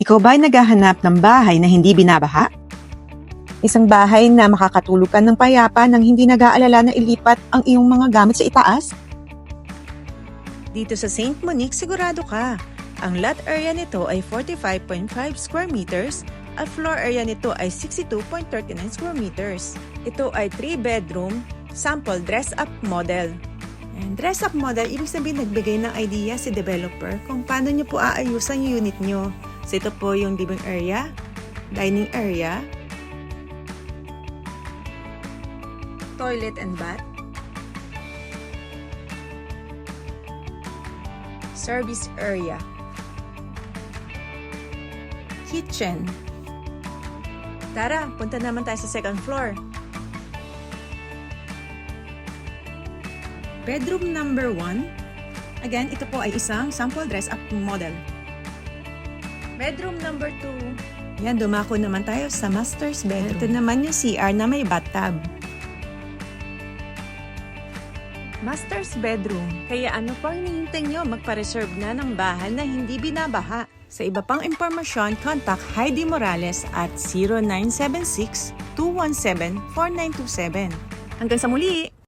Ikaw ba'y naghahanap ng bahay na hindi binabaha? Isang bahay na makakatulog ka ng payapa nang hindi nag-aalala na ilipat ang iyong mga gamit sa itaas? Dito sa St. Monique, sigurado ka. Ang lot area nito ay 45.5 square meters at floor area nito ay 62.39 square meters. Ito ay 3-bedroom, sample dress-up model. And dress-up model, ibig sabihin nagbigay ng idea si developer kung paano nyo po aayusan yung unit nyo. So ito po yung living area, dining area, toilet and bath, service area, kitchen. Tara, punta naman tayo sa second floor. Bedroom number 1. Again, ito po ay isang sample dress-up model. Bedroom number 2. Yan, dumako naman tayo sa master's bedroom. Ito naman yung CR na may bathtub. Master's bedroom. Kaya ano pang hinihintay nyo? Magpa-reserve na ng bahay na hindi binabaha. Sa iba pang impormasyon, contact Heidi Morales at 0976-217-4927. Hanggang sa muli!